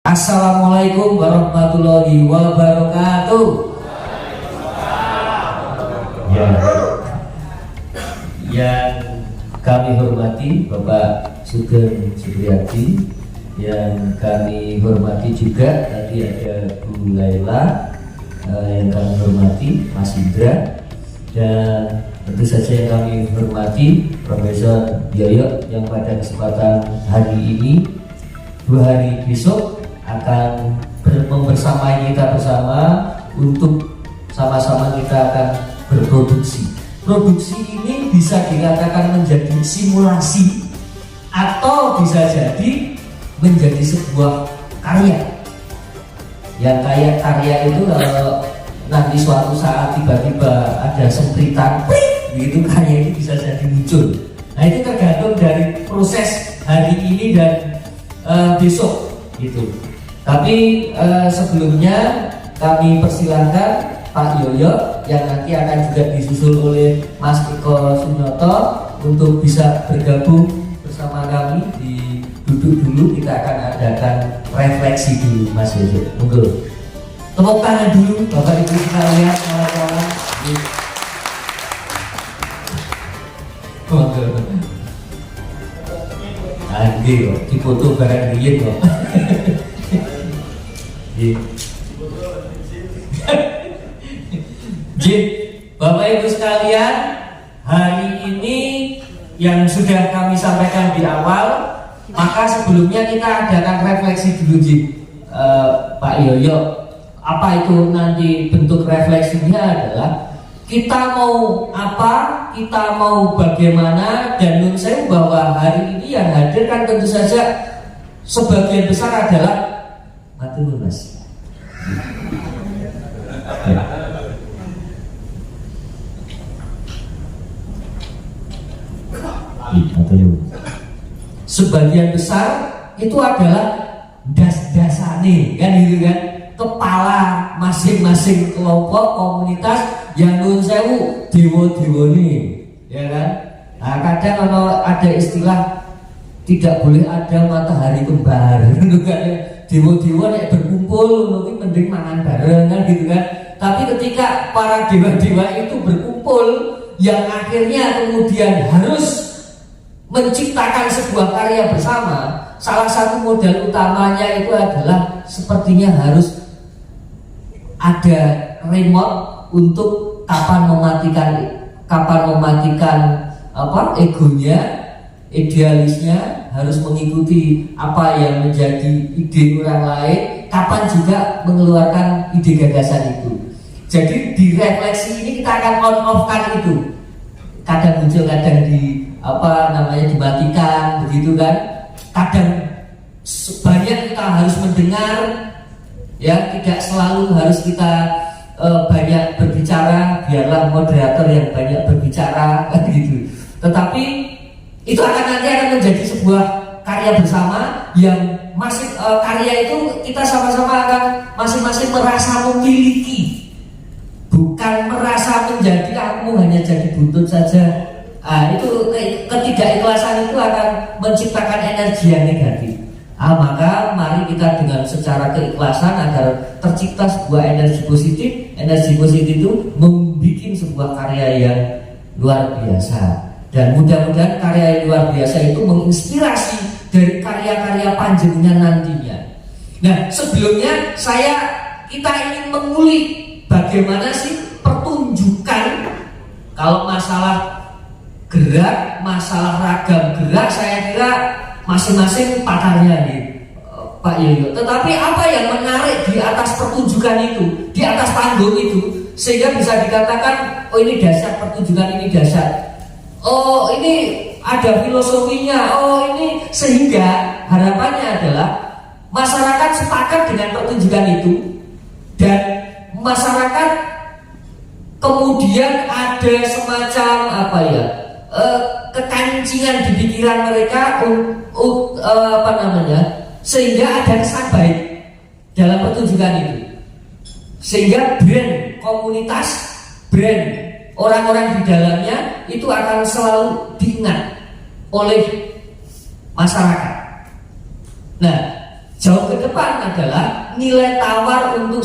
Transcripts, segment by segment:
Assalamualaikum warahmatullahi wabarakatuh. Ya, yang kami hormati Bapak Sugeng Supriyadi, yang kami hormati juga tadi ada Bu Laila, yang kami hormati Mas Indra, dan tentu saja yang kami hormati Profesor Yoyo yang pada kesempatan hari ini 2 hari besok akan membersamai kita bersama untuk sama-sama kita akan berproduksi. Produksi ini bisa dikatakan menjadi simulasi atau bisa jadi menjadi sebuah karya. Yang kayak karya itu kalau nanti suatu saat tiba-tiba ada sempritan gitu, karya itu bisa jadi muncul. Nah, itu tergantung dari proses hari ini dan besok gitu. Tapi sebelumnya kami persilahkan Pak Yoyo yang nanti akan juga disusul oleh Mas Eko Sunyoto untuk bisa bergabung bersama kami. Duduk dulu, kita akan adakan refleksi dulu Mas Yoyo. Monggo. Tepuk tangan dulu Bapak Ibu sekalian, kawan-kawan. Monggo. Nanti kok dipoto barang riyen kok. Bapak Ibu sekalian, hari ini yang sudah kami sampaikan di awal, maka sebelumnya kita adakan refleksi dulu Pak Yoyo. Apa itu nanti bentuk refleksinya adalah kita mau apa, kita mau bagaimana, dan menurut saya bahwa hari ini yang hadir kan tentu saja sebagian besar adalah matur Mas. Sebagian besar itu adalah das-dasane kan gitu kan, kepala masing-masing kelompok komunitas yang nun sewu dewa-dewani ya kan. Nah, kadang kalau ada istilah tidak boleh ada matahari kembar gitu kan, dewa-dewa nek berkumpul mungkin mending mangan bareng kan gitu kan. Tapi ketika para dewa-dewa itu berkumpul yang akhirnya kemudian harus menciptakan sebuah karya bersama, salah satu modal utamanya itu adalah sepertinya harus ada remote untuk kapan mematikan egonya, idealisnya, harus mengikuti apa yang menjadi ide orang lain, kapan juga mengeluarkan ide gagasan itu. Jadi di refleksi ini kita akan on off kan itu, kadang muncul, kadang dimatikan begitu kan. Kadang banyak kita harus mendengar ya, tidak selalu harus kita banyak berbicara, biarlah moderator yang banyak berbicara gitu. Tetapi itu nanti akan menjadi sebuah karya bersama yang karya itu kita sama-sama akan masing-masing merasa memiliki, bukan merasa menjadi aku hanya jadi buntut saja. Itu ketidakikhlasan itu akan menciptakan energi yang negatif. Maka mari kita dengan secara keikhlasan agar tercipta sebuah energi positif. Energi positif itu membuat sebuah karya yang luar biasa, dan mudah-mudahan karya yang luar biasa itu menginspirasi dari karya-karya panjenengan nantinya. Nah, sebelumnya kita ingin mengulik bagaimana sih pertunjukan. Kalau masalah gerak, masalah ragam gerak, saya kira masing-masing pakarnya nih Pak Yoyo. Tetapi apa yang menarik di atas pertunjukan itu, di atas panggung itu, sehingga bisa dikatakan oh ini dasar pertunjukan, ini dasar, oh ini ada filosofinya, oh ini, sehingga harapannya adalah masyarakat sepakat dengan pertunjukan itu, dan masyarakat kemudian ada semacam kekancingan di pikiran mereka sehingga ada kesan baik dalam pertunjukan itu, sehingga brand komunitas, brand orang-orang di dalamnya itu akan selalu diingat oleh masyarakat. Nah, jauh ke depan adalah nilai tawar untuk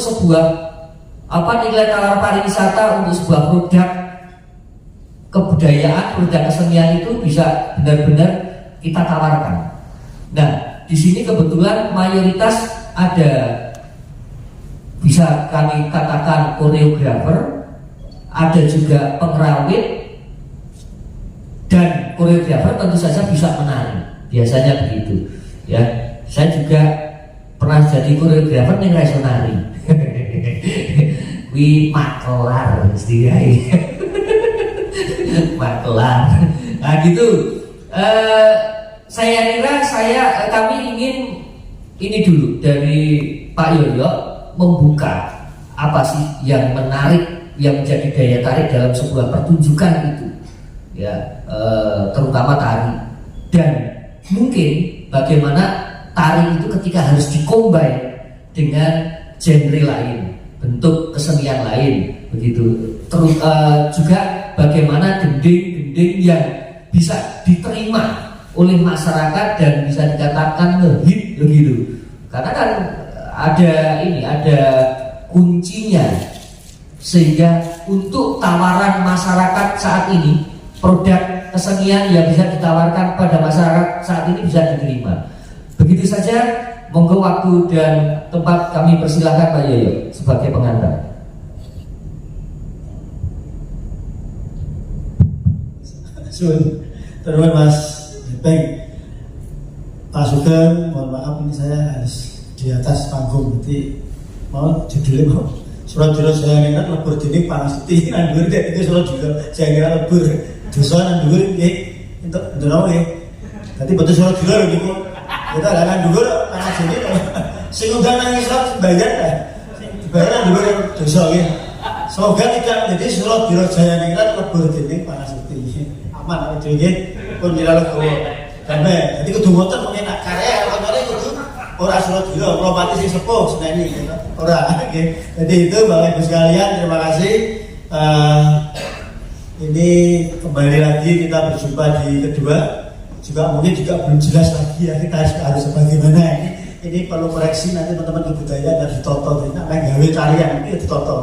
nilai tawar pariwisata untuk sebuah produk kebudayaan, produk kesenian itu bisa benar-benar kita tawarkan. Nah, di sini kebetulan mayoritas ada, bisa kami katakan, koreografer, ada juga pengrawit, dan koreografer tentu saja bisa menari. Biasanya begitu. Ya, saya juga pernah jadi koreografer yang raiso nari. Wi makelar istilahnya. Makelar. Nah gitu. Saya kira kami ingin ini dulu dari Pak Yoyo membuka apa sih yang menarik, yang menjadi daya tarik dalam sebuah pertunjukan itu, ya, terutama tari, dan mungkin bagaimana tari itu ketika harus dikombin dengan genre lain, bentuk kesenian lain, begitu. Terus juga bagaimana gending-gending yang bisa diterima oleh masyarakat dan bisa dikatakan ngehit begitu. Karena kan ada kuncinya, sehingga untuk tawaran masyarakat saat ini, produk kesenian yang bisa ditawarkan pada masyarakat saat ini bisa diterima. Begitu saja, monggo waktu dan tempat kami persilahkan Pak Yoyo sebagai pengantar. Terima Mas Beng, Pak Sugeng, mohon maaf ini saya harus di atas panggung, jadi mau judulnya mau Suradjara Jayangenan lebur dening Panasiti nandur dek itu Suradjara Jayangenan lebur dosa nandur nggih entuk ndono nggih. Dadi betul Suradjara lho niku. Kita lah nandur Panasiti sing undang nang isor bayar ta. Sing dibayar nandur dosa nggih. Semoga tidak menjadi Suradjara Jayangenan lebur dening Panasiti. Aman itu nggih. Pun kira lego. Damai. Dadi kudu ngoten mung enak karya kontone kudu ora Suradjara, Propati sing sepuh seneni ora nggih. Jadi itu Bapak Ibu sekalian, terima kasih. Ini kembali lagi kita berjumpa di kedua. Juga mungkin juga belum jelas lagi ya kita harus bagaimana ini. Ini perlu koreksi nanti teman-teman kebudayaan harus ditoto. Nek gawe tarian iki ditoto.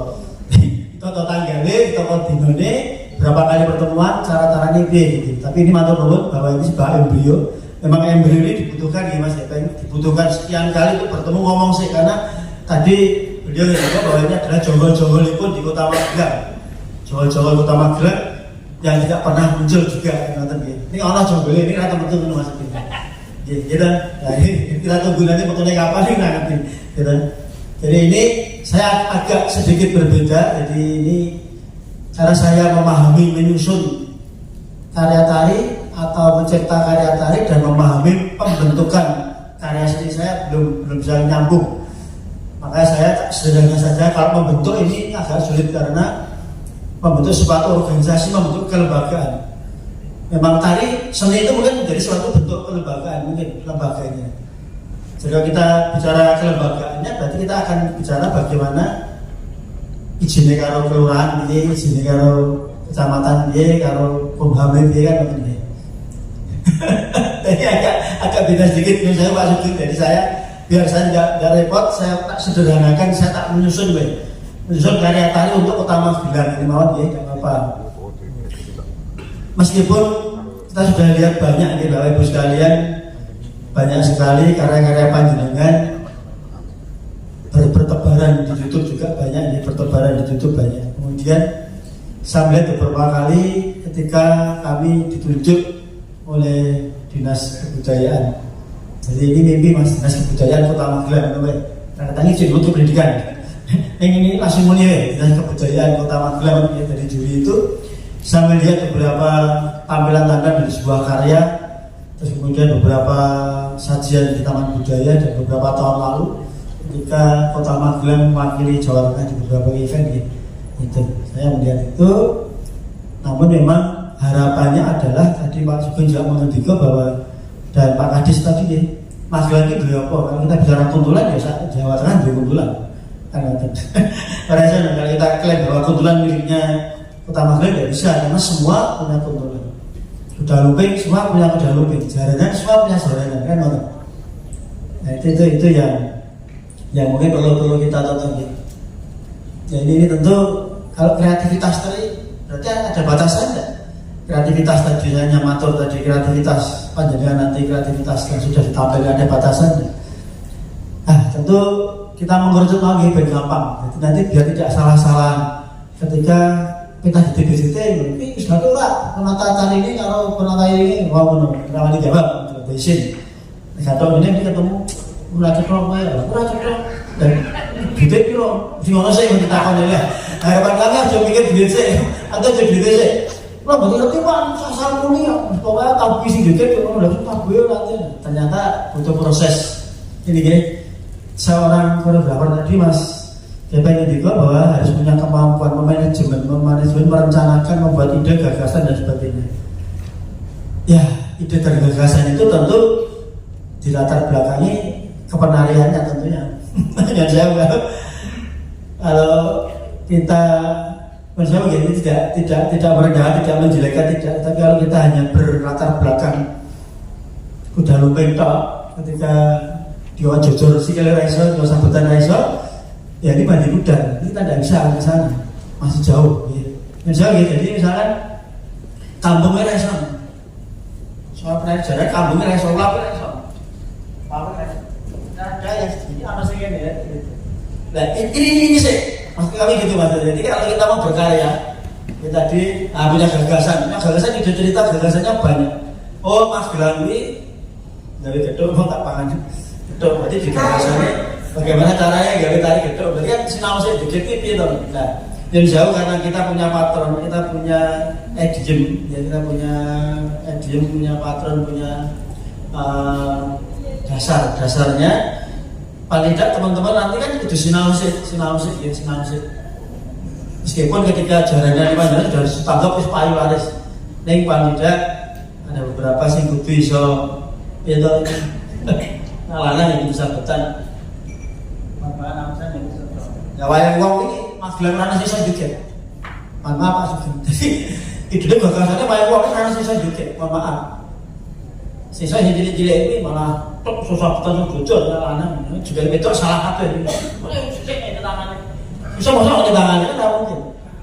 Ditoto tanggalnya, ditoto dinone, berapa kali pertemuan, cara-caranya piye gitu. Tapi ini matur nuwun bahwa ini sebuah embrio. Memang embrio ini dibutuhkan ya Mas Epeng, dibutuhkan sekian kali untuk bertemu ngomong sih, karena tadi beliau juga bahwa ini adalah jonggol-jonggol pun di Kota Magelang, jonggol-jonggol Kota Magelang yang tidak pernah muncul juga. Ini orang jonggol ini rata betul Mas Epeng. Gitu. Nah, ini kita tunggu nanti fotonya kapan nih nanti. Gitu. Jadi ini saya agak sedikit berbeda. Jadi ini cara saya memahami menyusun karya tari atau mencipta karya tari dan memahami pembentukan karya seni saya belum bisa nyambung. Makanya saya sederhana saja, kalau membentuk ini agak sulit karena membentuk suatu organisasi, membentuk kelembagaan. Memang tari seni itu mungkin menjadi suatu bentuk kelembagaan, mungkin lembaganya. Jadi kalau kita bicara kelembagaannya, berarti kita akan bicara bagaimana izinnya karo kelurahan, izinnya karo kecamatan, karo kumham, kan begini. Jadi agak beda sedikit dengan saya Pak Sugeng. Jadi saya biar saya nggak repot, saya tak sederhanakan, saya tak menyusun karya tari untuk Kota Magelang ini mau nggak apa-apa. Meskipun kita sudah lihat banyak nih Bapak Ibu sekalian, banyak sekali karya-karya panjenengan bertebaran di YouTube juga banyak nih, bertebaran di YouTube banyak. Kemudian saya melihat beberapa kali ketika kami ditunjuk oleh Dinas Kebudayaan. Jadi ini mimpi Mas, Dinas Kebudayaan Kota Magelang, nah katanya izin untuk pendidikan. Yang ini langsung mulia Dinas Kebudayaan Kota Magelang ya, dari juri itu saya melihat beberapa tampilan dari sebuah karya, terus kemudian beberapa sajian di Taman Budaya dan beberapa tahun lalu ketika Kota Magelang mewakili Jawa Tengah di beberapa event ya, itu saya melihat itu. Namun memang harapannya adalah tadi Pak Sugeng juga mengendika bahwa dan Pak Kadis tadi ya, Magelang itu beliau apa? Kalau kita bicara kuntulan ya Jawa Tengah beliau kuntulan kan karena kalau kita klaim bahwa kuntulan miliknya Kota Magelang tidak bisa, karena semua punya kuntulan. Kuda lumping semua punya kuda lumping, jaranan semua punya jaranan kan. Nah, itu yang mungkin perlu kita tonton. Ya ini tentu kalau kreativitas tadi berarti ada batasan enggak? Kreativitas tadi hanya matur tadi, kreativitas panjenengan nanti kreativitas yang sudah ditampilkan ada batasannya. Nah, tentu kita mengerucut lagi biar gampang. Jadi nanti biar tidak salah-salah ketika kita di DBCT ini sudah ora penata tadi ini kalau penata ini mau menurut ramai jawab di sini. Satu ini ketemu ora ceklok dan duit piro sing ono sing ditakoni ya. Harapan kami harus mikir duit sih atau duit sih. Lah berarti ngerti Pak sasar muni ya. Pokoknya tahu sing duit ono lha tak gue nanti. Ternyata butuh proses. Ini gini, seorang koreografer tadi Mas Gepeng juga bahwa harus punya kemampuan manajemen, merencanakan, membuat ide, gagasan dan sebagainya. Ya, ide dan gagasan itu tentu di latar belakangi kepenariannya tentunya. Ya saya kalau kita misalnya begini tidak merendah, tidak menjelekkan, tidak. Tapi kalau kita hanya berlatar belakang kuda lumping tok, ketika dia jujur sikile raiso, dia sambutan raiso, ya ini banding kuda, kita tidak bisa ke sana, masih jauh. Ya. Misalnya jadi misalkan kampungnya raiso, soal pelajaran kampungnya raiso, ada yang segini apa sih kan ya? Nah ini sih, maksud kami gitu mas. Jadi kalau kita mau berkarya, kita tadi punya gagasan, ide cerita gagasannya banyak. Oh Mas Gilang ini dari gedung mau tak pangan gedung, berarti di gagasannya bagaimana caranya gawe tarik gedung. Berarti kan sinau sih dikit gitu. Nah yang jauh karena kita punya patron, kita punya edium, ya kita punya edium, punya patron, punya dasarnya paling tidak teman-teman nanti kan itu sinau sih. Meskipun ketika jalannya di mana sudah tanggap wis payu waris, ning paling tidak ada beberapa sing kudu iso itu ngalanan yang bisa betan. Manfaat apa yang bisa. Ya wayang wong iki Mas Gilang ana sisa juga. Mohon maaf Pak Sugeng. Jadi ide gagasannya wayang wong ana sisa juga. Mohon maaf. Sisa yang cilik-cilik ini malah susah betul bocor anak juga itu salah satu ini. Bisa masuk ke tangannya kan tidak mungkin.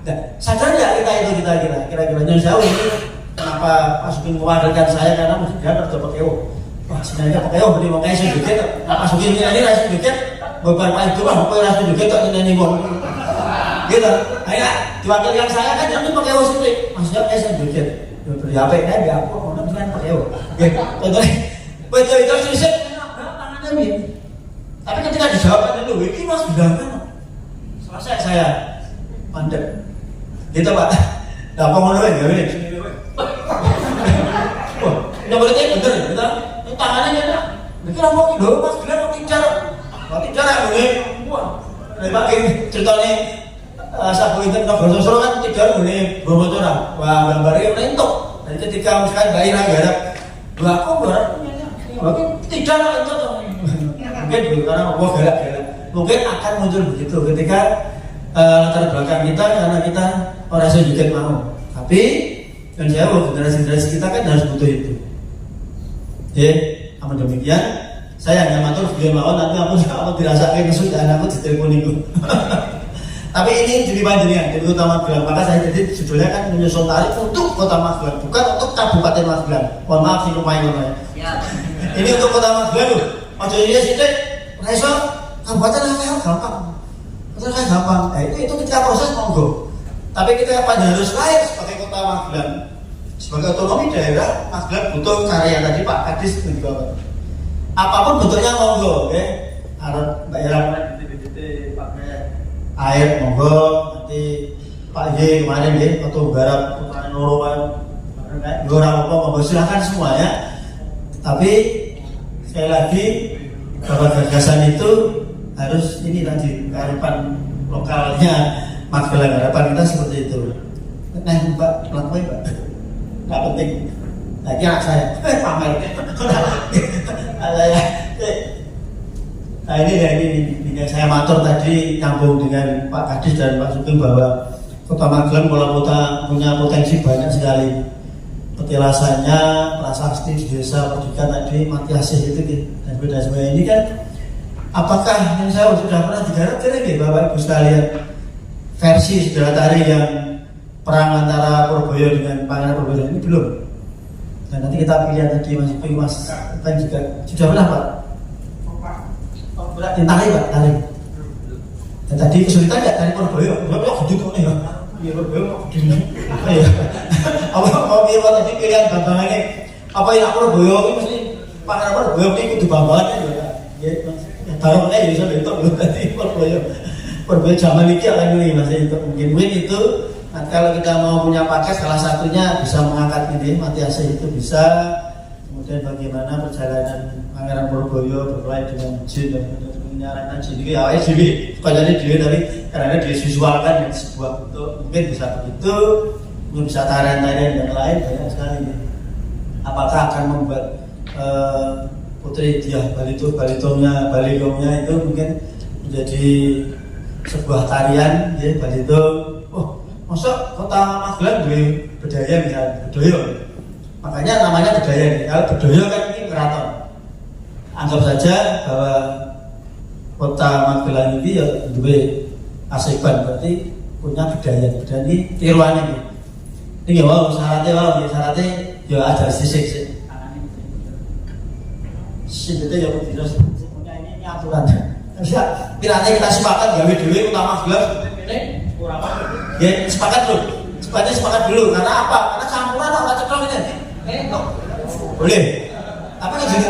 Nah, sadar nggak kita kira-kira yang jauh ini kenapa Pak Sugeng mewadarkan saya karena mesti dia kerja pakai wah sebenarnya pakai beli mau kayak sedikit. Pak Sugeng ini rasa sedikit beberapa itu lah pakai rasa sedikit tak ini bom. Gitu. Ayo diwakilkan saya kan jangan pakai sedikit. Maksudnya kayak sedikit. Beri apa ya dia aku orang kan pakai Oke. Betul sih tangannya nih. Tapi ketika dijawab dulu, ini Mas bilang kan, selesai saya mandek. Gitu Pak. Nah, apa mau nolak ya ini? Wah, ini berarti bener ya kita. Ini tangannya ya. Mikir apa gitu Mas bilang tidak ini. Wah, dari Pak ini ceritanya sabu itu Nogososro kan tidak ini berbocoran. Wah, gambarnya menentuk. Dan ketika misalkan daerah garap, dua aku garap. Tidak itu mungkin karena Allah galak mungkin akan muncul begitu ketika latar belakang kita karena kita orang sedikit mau, tapi yang jauh generasi kita kan harus butuh itu. Ya, namun demikian saya hanya matur beliau mau nanti aku dirasakan kesudahan aku ditelepon itu. Tapi ini jadi panjenengan di Kota Magelang, maka saya jadi judulnya kan menyusun tarif untuk Kota Magelang, bukan untuk Kabupaten Magelang. Mohon maaf sih lumayan ya. Ini untuk Kota Magelang loh. Ojo ini sithik, raiso kabupaten gampang. Terus gampang. Nah, itu ketika proses monggo. Tapi kita harus lahir sebagai Kota Magelang. Sebagai otonomi daerah, Magelang butuh karya tadi Pak Kadis juga. Apapun bentuknya monggo, ya. Harap daerah pakai air monggo, nanti Pak Y kemarin ya, atau garap putaran loroan, orang apa monggo silahkan semua ya. Tapi sekali lagi bahwa gagasan itu harus ini tadi kearifan lokalnya Magelang, harapan kita seperti itu. Nah Mbak, pelan-pelan Mbak, nggak penting. Lagi anak saya, pamer. Nah ini saya matur tadi nyambung dengan Pak Kadis dan Pak Sugeng bahwa Kota Magelang punya potensi banyak sekali. petilasannya, prasasti di desa Perdikat tadi, Mati Asih itu dan sebagainya ini kan apakah yang saya sudah pernah digarap tidak Bapak Ibu sekalian versi sejarah tari yang perang antara Purboyo dengan Pangeran Purboyo ini belum. Dan nanti kita pilih tadi Mas kan juga sudah pernah Pak? Berat tari Pak, tari. Dan tadi kesulitan nggak tari Purboyo? Purboyo gede kok nih ya. Iya Purboyo gede. Iya. Apa pilih tadi pilihan bambangannya? Apa yang Purboyo ini mesti Pangeran Purboyo ini kudu bambangannya ya. Ya, taruhnya ya bisa bentuk belum tadi Purboyo zaman ini akan ini masih itu mungkin itu. Nah, kalau kita mau punya paket salah satunya bisa mengangkat ini Mati Asih itu bisa. Kemudian bagaimana perjalanan Pangeran Purboyo berkelahi dengan jin dan menyarankan jin ini awalnya jadi bukan jadi tapi karena divisualkan dengan sebuah bentuk mungkin bisa begitu, mungkin bisa tarian-tarian yang lain banyak sekali. Apakah akan membuat Putri Diah Balitomnya itu mungkin menjadi sebuah tarian ya Balito. Masa kota Magelang duwe budaya misalnya Bedoyo. Makanya namanya budaya nih. Kalau Bedoyo kan ini keraton. Anggap saja bahwa kota Magelang ini ya duwe Aseban berarti punya budaya. Dan ini tiruan ini. Ini wow syaratnya ya ada sisik. Itu ya tidak punya ini aturan. Kiranya kita sepakat gawe dhewe kota Magelang ini ora apa. Ya sepakat dulu karena apa? Karena campuran orang cekel ini. Boleh. Apa yang jadi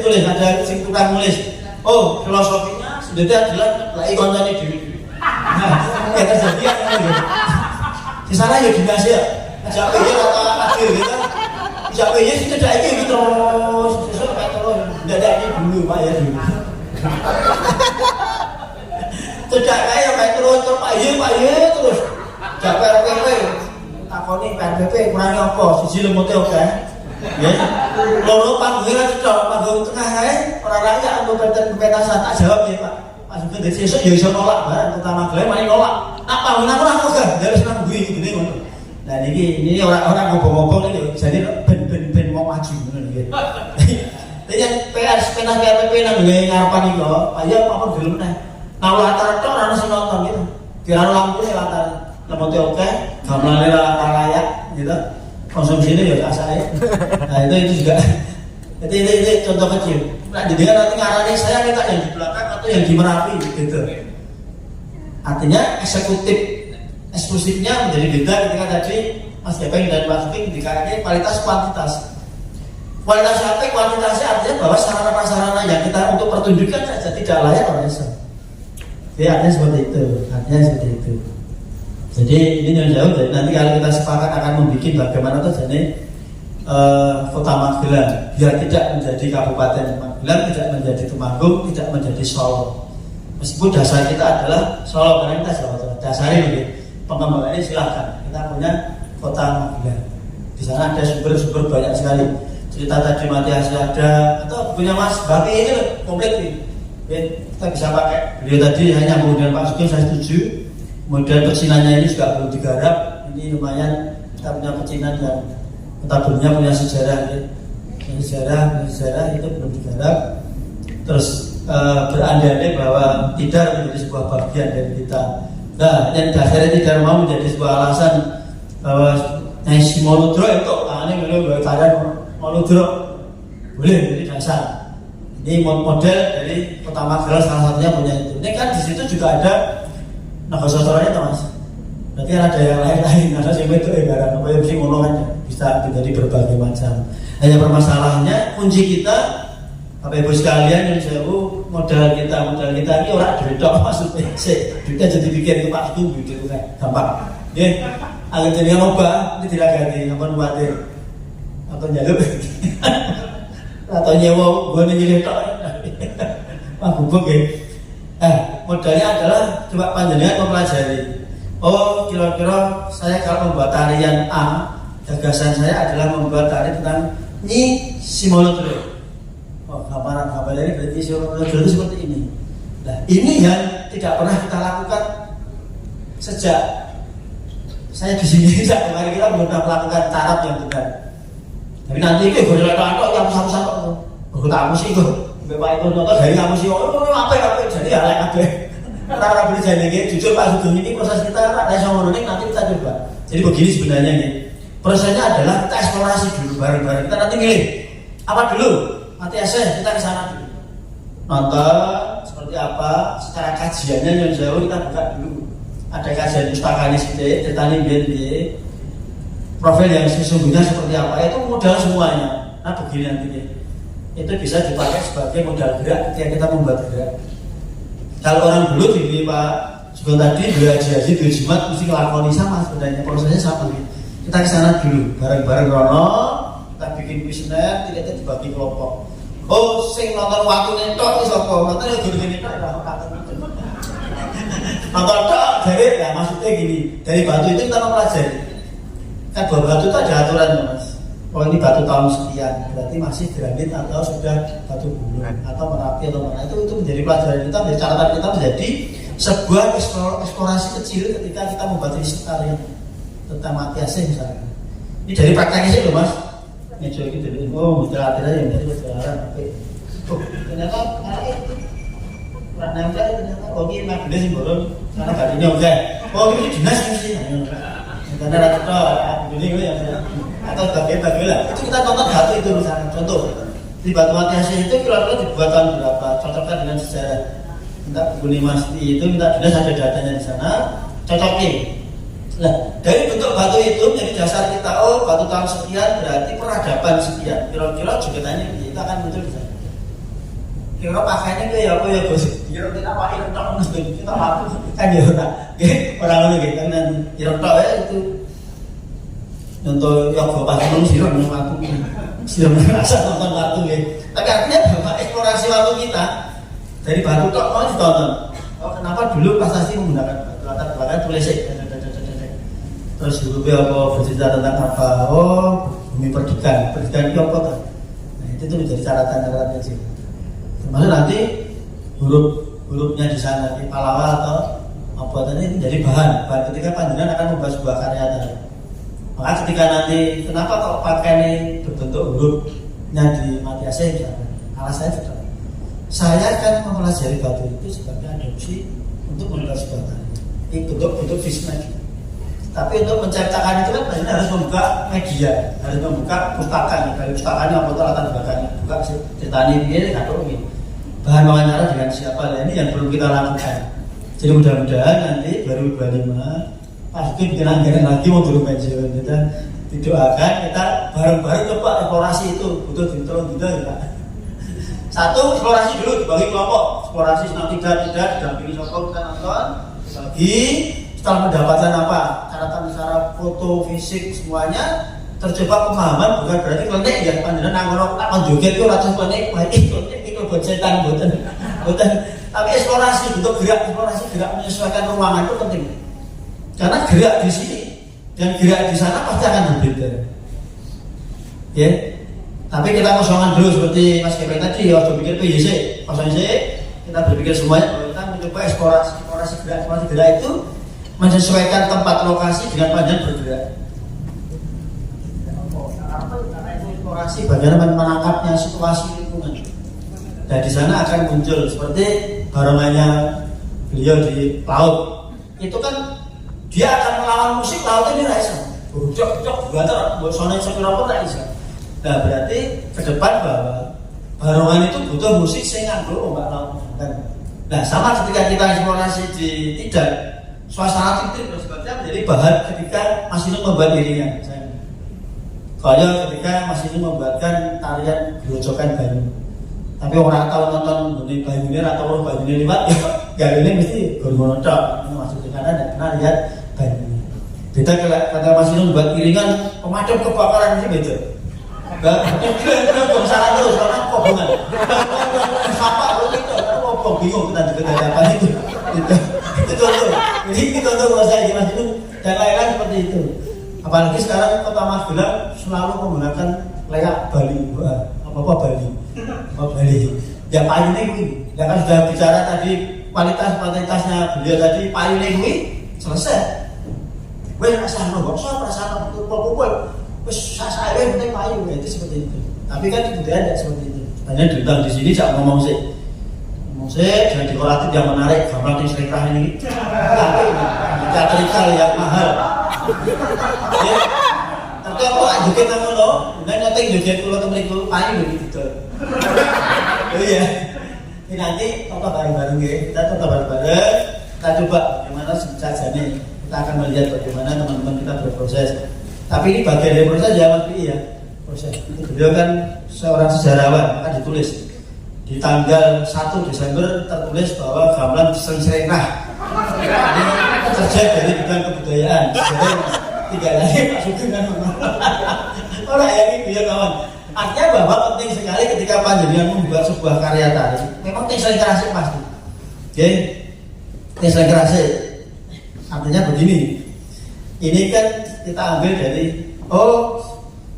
tulis ada sing tukang nulis. Oh, filosofinya sebenarnya adalah lagi koncone dhewe. Nah, ya terjadi apa gitu. Di sana ya dinas ya. Ajak piye kata adil gitu. Ajak piye sih tidak iki terus tidak ini dulu Pak ya dulu. Tidak kayak terus Pak Ye terus. Jak PRPP takoni PRPP kurang apa siji lemute oke. Ya. Loro panggungan cocok panggung tengah kae ora rakyat untuk pentasan tak jawab ya Pak. Pak Sugeng dadi sesuk ya iso nolak barang utama Magelang mari nolak. Nak panggungan ora kok harus nang kuwi ngene ngono. Nah ini orang ngomong-ngomong ini jadi ben mau maju ngono nggih. Yang PS penah PRPP nang ngarepan iki kok, ayo apa gelem neh. Nah latar tok ana sing nonton gitu. Kira lampune latar lemote oke, gamelane layak gitu. Konsumsinya ya asae. Nah itu juga itu contoh kecil. Nah jadi nanti ngarani saya minta yang di belakang atau yang di Merapi gitu. Artinya eksklusifnya menjadi beda ketika tadi Mas Gepeng dan Pak Sugeng dikatakan kualitas kuantitas. Kualitas sampai kuantitasnya artinya bahwa sarana prasarana yang kita untuk pertunjukan saja tidak layak oleh Islam. Jadi artinya seperti itu. Jadi ini yang jauh. Jadi nanti kalau kita sepakat akan membuat bagaimana tuh jadi kota Magelang biar tidak menjadi Kabupaten Magelang, tidak menjadi Temanggung, tidak menjadi Solo. Meskipun dasar kita adalah Solo karena kita Jawa Tengah. Dasarnya begini. Pengembangannya silahkan. Kita punya kota Magelang. Di sana ada sumber-sumber banyak sekali. Cerita tadi Mati Asih ada atau punya Mas Bapi ini loh, komplit nih. Kita bisa pakai. Beliau tadi hanya kemudian Pak Sugeng saya setuju. Kemudian pecinannya ini juga belum digarap. Ini lumayan kita punya pecinan yang notabene punya sejarah ya. Sejarah itu belum digarap. Terus berandai-andai bahwa tidak menjadi sebuah bagian dari kita. Nah, yang dasarnya tidak mau menjadi sebuah alasan bahwa si Monodro itu ini beliau tarian Monodro boleh jadi dasar. Ini model dari Kota Magelang salah satunya punya itu. Ini kan di situ juga ada Nagasotoranya tuh Mas. Berarti ada yang lain-lain. Ada sih itu barang apa yang mesti ngomong aja bisa menjadi berbagai macam. Hanya permasalahannya kunci kita Bapak Ibu sekalian yang jauh modal kita ini orang duit dok maksudnya duitnya jadi bikin ke Pak Sugeng gitu kan gampang ya agak jadi ngobah ini tidak ganti ngapain khawatir atau jalur atau nyewa gue nyilih dok wah gubuk ya modalnya adalah coba panjenengan mempelajari kira-kira saya kalau membuat tarian A gagasan saya adalah membuat tari tentang Nyi Simolodro. Gambaran ini berarti Simolodro itu seperti ini. Nah ini yang tidak pernah kita lakukan sejak saya di sini tidak kemarin kita belum pernah melakukan taraf yang benar. Tapi nanti itu gue jalan kok yang sama-sama kok. Gue tamu sih gue. Bapak itu nonton dari kamu sih. Oh apa jadi ya lain apa? Karena beli jadi gitu. Jujur Pak Sugeng ini proses kita ada yang ngononik nanti kita coba. Jadi begini sebenarnya nih. Prosesnya adalah kita eksplorasi dulu bareng-bareng. Kita nanti milih apa dulu. Mati asih kita ke sana dulu. Nonton seperti apa secara kajiannya yang jauh kita buka dulu. Ada kajian pustakanya sih, ditanya dia profil yang sesungguhnya seperti apa itu modal semuanya. Nah begini nantinya itu bisa dipakai sebagai modal gerak ketika kita membuat gerak. Kalau orang dulu di Pak Sugeng tadi dua haji dua jimat mesti ngelakoni sama sebenarnya prosesnya sama. Kita ke sana dulu bareng-bareng Rono, kita bikin kuesioner, tidak dibagi kelompok. Oh, sing nonton waktu nentok itu apa? Nonton ya gini tok ya nonton tok jadi ya maksudnya gini, dari batu itu kita mempelajari. Kan dua batu itu ada aturan Mas. Oh ini batu tahun sekian, berarti masih granit atau sudah batu gunung atau Merapi atau mana itu menjadi pelajaran kita, menjadi catatan kita menjadi sebuah eksplorasi kecil ketika kita membuat riset yang tentang mati asing misalnya. Ini dari prakteknya sih loh Mas. Meja itu dari jalan aja yang dari jalan. Oh ternyata itu kurang nempel ternyata. Oh ini memang dinas yang bolong karena kalinya oke. Oh ini dinas mesti. Karena rata ini ya atau bagian lah. Itu kita tonton batu itu misalnya. Contoh di batu mati asing itu kira-kira dibuat tahun berapa? Cocokkan dengan sejarah. Minta Buni Masti itu minta dinas ada datanya di sana. Cocokin. Nah, dari bentuk batu itu menjadi dasar kita, oh batu tahun sekian berarti peradaban sekian. Kira-kira juga tanya kita akan muncul di sana. Kira-kira pakainya kayak apa ya bos? Kira-kira kita pakai rentok kita mampu kan ya orang gitu kan rentok ya itu. Contoh yang bapak belum siram waktu siram rasa nonton waktu ya. Tapi artinya bapak eksplorasi waktu kita dari batu tok mau ditonton. Oh kenapa dulu Pak Sasti menggunakan batu latar belakang tulis terus hurufnya apa bercerita tentang apa? Oh, bumi perdikan itu apa kan? Nah itu menjadi catatan kecil. Termasuk nanti hurufnya di sana di Palawa atau apa tadi menjadi bahan ketika panjenengan akan membuat sebuah karya tadi. Maka ketika nanti kenapa kok pakai ini berbentuk hurufnya di mati asing misalnya? Alasannya sudah. Saya akan mempelajari batu itu sebagai adopsi untuk membuat sebuah karya. Ini bentuk fisik. Tapi untuk menciptakan itu kan pastinya harus membuka media, harus membuka pustakaan. Dari pustakannya apa itu latar belakangnya, buka ceritanya dia nggak tahu ini. Bahan wawancara dengan siapa ini yang belum kita lakukan. Jadi mudah-mudahan nanti baru 25 pasti bikin anggaran lagi mau turun pensiun. Kita didoakan kita bareng-bareng coba eksplorasi itu butuh ditolong juga ya. Satu eksplorasi dulu dibagi kelompok, eksplorasi senang tidak didampingi sokong kita nonton lagi. Setelah mendapatkan apa catatan secara foto, fisik semuanya terjebak pemahaman bukan berarti klenik ya panjenengan nangoro tak joget itu racun klenik itu buat setan buatan tapi eksplorasi bentuk gerak menyesuaikan ruangan itu penting karena gerak di sini dan gerak di sana pasti akan berbeda ya tapi kita kosongan dulu seperti Mas Kevin tadi ya waktu pikir PYC kosong kita berpikir semuanya kita mencoba eksplorasi gerak itu menyesuaikan tempat lokasi dengan panjang bergerak. Karena itu eksplorasi bagaimana menangkapnya situasi lingkungan. Dan di sana akan muncul seperti barongannya beliau di laut. Itu kan dia akan melawan musik laut ini tidak bisa. Jok buatan sonai sepiro pun tidak bisa. Nah berarti ke depan bahwa barongan itu butuh musik sehingga nganggo ombak laut. Nah sama ketika kita eksplorasi di Tidar. Suasana titik dan sebagainya menjadi bahan ketika Mas Inu membuat iringan. Kalau ketika Mas Inu membuatkan tarian grojokan Banyu. Tapi orang tahu nonton Buni Banyune atau orang Banyune lewat ya ini mesti gurmono tok. Maksudnya karena tidak pernah lihat Banyune. Beda kata Mas Inu membuat iringan pemadam kebakaran ini beda. Enggak salah terus karena hubungan. Siapa itu? Kok bingung kita juga ada apa itu. Itu contoh. Jadi itu contoh kalau saya di Mas itu dan lain-lain seperti itu. Apalagi sekarang Kota Magelang selalu menggunakan layak Bali, apa Bali. Ya payune kuwi. Ya kan sudah bicara tadi kualitasnya beliau tadi payune kuwi selesai. Wes rasanya kok so perasaan kumpul-kumpul. Wes saya penting payu itu seperti itu. Tapi kan budaya tidak seperti itu. Hanya diundang di sini jangan ngomong sih. Ngomong sih jangan dekoratif yang menarik, gambar di sekitar ini. Tapi teatrikal yang mahal. Ya. Tapi aku juga nang ngono, nek nyeting joget kula temriku payu gitu. Oh iya. Ini nanti tonton bareng-bareng ya. Kita tonton bareng-bareng. Kita coba bagaimana sajane. Kita akan melihat bagaimana teman-teman kita berproses. Tapi ini bagian dari proses ya Mas Pi ya. Proses. Beliau kan seorang sejarawan, akan ditulis di tanggal 1 Desember tertulis bahwa gamelan Sengserenah ini kerja dari bidang kebudayaan. Jadi tiga lagi Pak Sugeng kan orang ya ini biar kawan. Artinya bahwa penting sekali ketika panjenengan membuat sebuah karya tari. Memang konsentrasi pasti. Oke, konsentrasi. Artinya begini. Ini kan kita ambil dari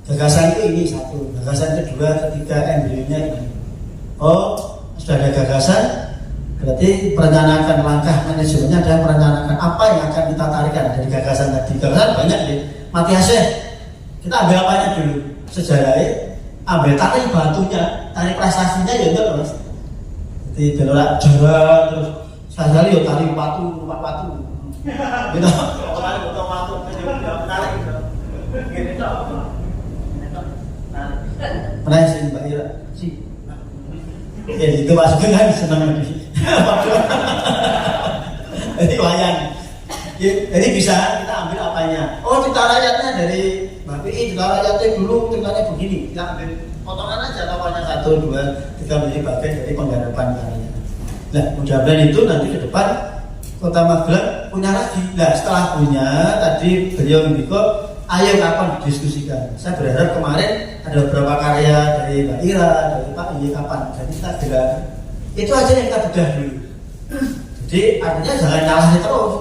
gagasan itu ini satu, gagasan kedua, ketiga, embrionya ini. Sudah ada gagasan, berarti perencanaan langkah manajemennya adalah merencanakan apa yang akan kita tarikan dari gagasan tadi. Gagasan banyak ya, mati hasil. Kita ambil apanya dulu? Sejarahnya, ambil tarik batunya, tarik prestasinya ya enggak Mas. Jadi belorak jarak terus sekali ya tarik batu, rumah batu. Gitu. Tarik batu, menarik gitu. Gini toh. Pernah sih Mbak Ira sih. Ya itu Pak Sugeng kan senang lagi. Jadi wayang. Jadi bisa kita ambil apanya. Cerita rakyatnya dari Mbak PI, cerita rakyatnya dulu ceritanya begini. Kita ambil potongan aja awalnya 1, 2, 3 menjadi bagian dari penggarapan karya. Nah, mudah-mudahan itu nanti ke depan Kota Magelang punya lagi. Nah, setelah punya tadi beliau mendikot, ayo kapan didiskusikan. Saya berharap kemarin ada beberapa karya dari Mbak Ira, dari Pak Iye kapan. Jadi kita gelar. Itu aja yang kita bedah dulu. Jadi artinya jangan nyalahin terus.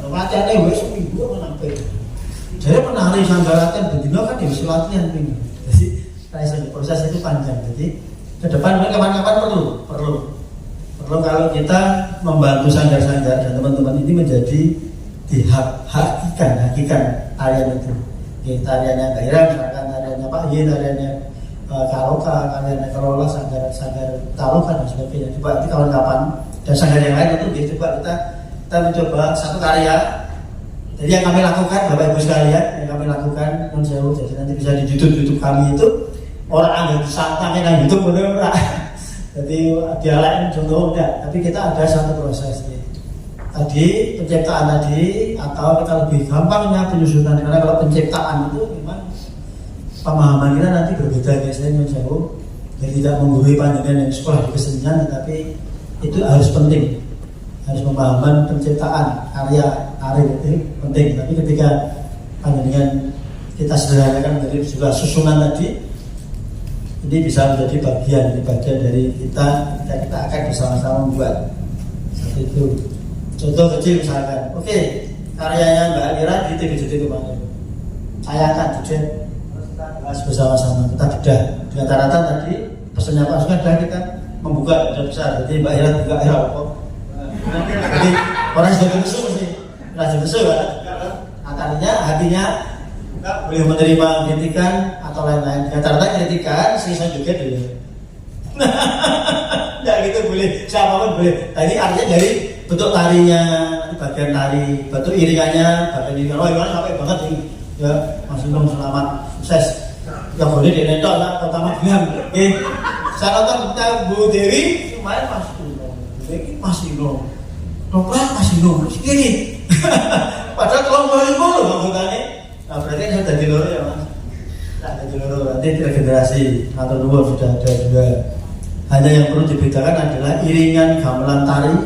Latihannya wes seminggu sampai. Jadi penari sambil latihan bedino kan ya latihan ini. Jadi proses itu panjang. Jadi ke depan kapan-kapan perlu kalau kita membantu sanggar-sanggar dan teman-teman ini menjadi hakikan tarian itu. Tariannya Mbak Ira, misalkan tariannya Pak Iye, tariannya Karoka, tariannya Kelola, sanggar Karoka dan sebagainya. Coba itu kawan-kawan dan sanggar yang lain itu coba kita mencoba satu karya. Jadi yang kami lakukan Bapak Ibu sekalian, yang kami lakukan jadi nanti bisa di YouTube kami itu orang ambil disantangin yang YouTube bener ora. Jadi dia lain contoh enggak, tapi kita ada satu proses nih. Tadi penciptaan tadi atau kita lebih gampangnya penyusunan karena kalau penciptaan itu memang pemahaman kita nanti berbeda biasanya jauh. Jadi tidak menggurui panjenengan yang sekolah di kesenian, tetapi itu harus penting. Harus pemahaman penciptaan karya itu penting. Tapi ketika panjenengan kita sederhanakan menjadi sebuah susunan tadi, ini bisa menjadi bagian dari kita akan bersama-sama membuat seperti itu. Contoh kecil misalkan, karyanya Mbak Ira di TVJT kemarin, saya akan terus kita bahas bersama-sama, kita bedah. Di rata-rata tadi pesannya Pak Sugeng adalah kita membuka ada besar, jadi Mbak Ira buka kok. Jadi orang sudah besar sih, sudah besar kan? Artinya hatinya boleh menerima kritikan atau lain-lain. Rata-rata kritikan, sisa juga dulu. Tidak gitu boleh, siapapun boleh. Tadi artinya dari bentuk tarinya, bagian tari, bentuk iringannya, bagian iringan. Iringannya sampai banget nih. Ya, Mas Untung selamat, sukses. Ya boleh dinetok lah, Kota Magelang. Saya nonton Bu Dewi, kemarin Mas Untung. Ini Mas Untung. Dokter Mas Untung, terus gini. Padahal kalau 2000 loh anggotanya. Nah berarti kan sudah di loro ya Mas. Nah di loro, nanti 3 generasi atau 2 sudah ada juga. Hanya yang perlu dibedakan adalah iringan gamelan tari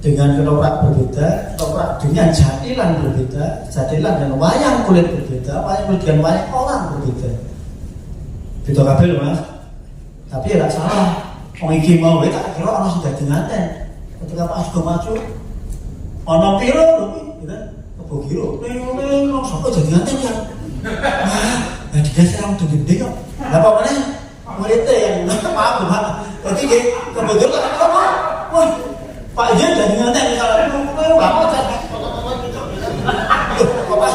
dengan ketoprak berbeda, ketoprak dengan jatilan berbeda, jatilan dan wayang kulit berbeda, wayang kulit dengan wayang orang berbeda. Beda kabeh lho Mas. Tapi ya tidak salah. Wong iki mau tak kira ana sing dadi nganten. Ketika Pak Sugeng maju, ana piro lho gitu. Kebo kira, ning sapa dadi nganten ya. Nah, dikasih orang tuh gede kok. Lah apa meneh? Muridnya yang maaf. Jadi kebetulan wah, Pak Iye dadi nganten kalau bapak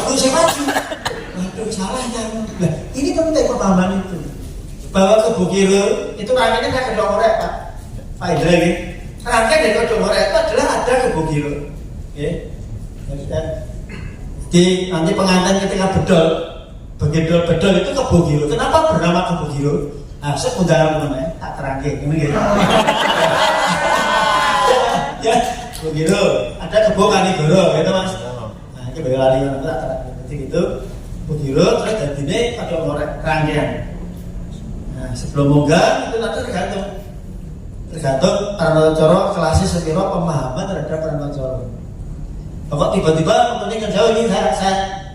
belum saya maju. Waduh, salahnya. Nah, ini penting pemahaman itu. Bahwa Kebo Giro itu rangkaiannya kayak kedua korek Pak Indra ini. Rangkaian dari kedua korek itu adalah ada Kebo Giro. Jadi nanti pengantin ketika bedol itu Kebo Giro. Kenapa bernama Kebo Giro? Nah, sebentar namanya tak terangkai ini gitu. Ya, Kebo Giro. Ada Kebo Kanigoro, gitu mas. Nah, ini bagi lari tak terangkai. Jadi gitu, Kebo Giro terus jadi ini ada korek rangkaian. Nah, sebelum munggah itu nanti tergantung Pranatacara kelasnya sepiro pemahaman terhadap Pranatacara. Kok tiba-tiba penting kan jauh ini saya